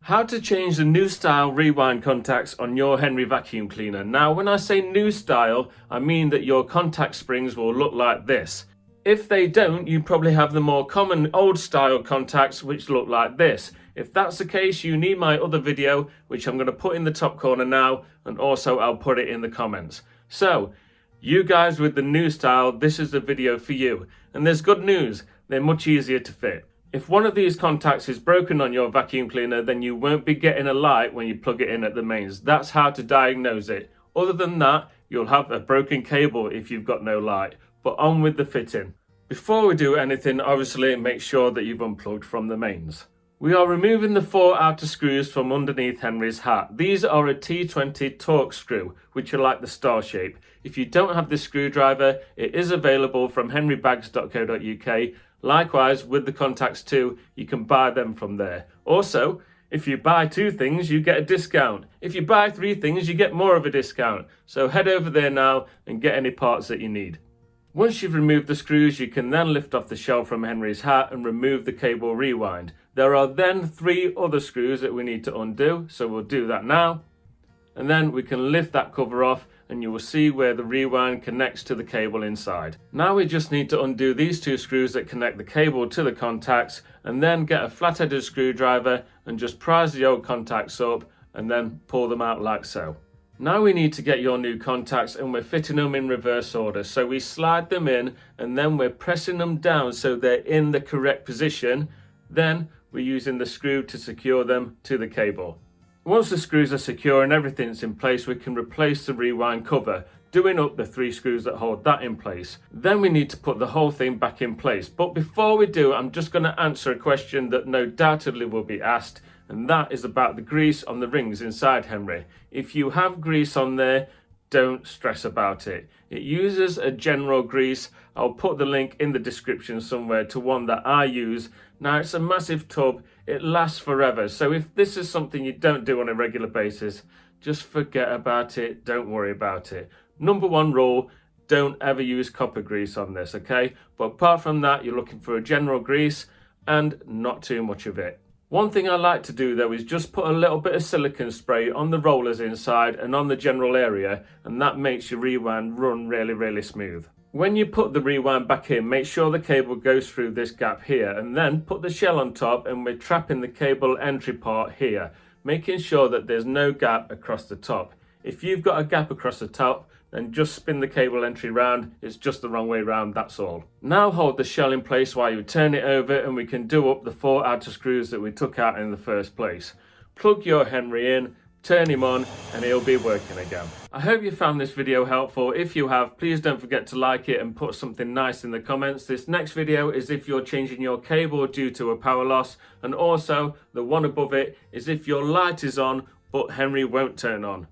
How to change the new style rewind contacts on your Henry vacuum cleaner. Now, when I say new style, I mean that your contact springs will look like this. If they don't, you probably have the more common old style contacts which look like this. If that's the case, you need my other video, which I'm going to put in the top corner now, and also I'll put it in the comments. So, you guys with the new style, this is the video for you. And there's good news, they're much easier to fit. If one of these contacts is broken on your vacuum cleaner, then you won't be getting a light when you plug it in at the mains. That's how to diagnose it. Other than that, you'll have a broken cable if you've got no light. But on with the fitting. Before we do anything, obviously make sure that you've unplugged from the mains. We are removing the 4 outer screws from underneath Henry's hat. These are a T20 Torx screw, which are like the star shape. If you don't have this screwdriver, it is available from henrybags.co.uk. Likewise, with the contacts too, you can buy them from there. Also, if you buy 2 things, you get a discount. If you buy 3 things, you get more of a discount. So head over there now and get any parts that you need. Once you've removed the screws, you can then lift off the shell from Henry's hat and remove the cable rewind. There are then 3 other screws that we need to undo, so we'll do that now. And then we can lift that cover off and you will see where the rewind connects to the cable inside. Now we just need to undo these 2 screws that connect the cable to the contacts, and then get a flat-headed screwdriver and just prise the old contacts up and then pull them out like so. Now we need to get your new contacts, and we're fitting them in reverse order. So we slide them in and then we're pressing them down so they're in the correct position. Then we're using the screw to secure them to the cable. Once the screws are secure and everything's in place, we can replace the rewind cover, doing up the 3 screws that hold that in place. Then we need to put the whole thing back in place. But before we do, I'm just going to answer a question that no doubtedly will be asked, and that is about the grease on the rings inside Henry. If you have grease on there, don't stress about it. It uses a general grease. I'll put the link in the description somewhere to one that I use. Now, it's a massive tub. It lasts forever. So if this is something you don't do on a regular basis, just forget about it. Don't worry about it. Number 1 rule, don't ever use copper grease on this, okay? But apart from that, you're looking for a general grease and not too much of it. One thing I like to do though is just put a little bit of silicone spray on the rollers inside and on the general area, and that makes your rewind run really smooth. When you put the rewind back in, make sure the cable goes through this gap here, and then put the shell on top, and we're trapping the cable entry part here, making sure that there's no gap across the top. If you've got a gap across the top, then just spin the cable entry round. It's just the wrong way round, that's all. Now hold the shell in place while you turn it over, and we can do up the 4 outer screws that we took out in the first place. Plug your Henry in, turn him on, and he'll be working again. I hope you found this video helpful. If you have, please don't forget to like it and put something nice in the comments. This next video is if you're changing your cable due to a power loss, and also the one above it is if your light is on but Henry won't turn on.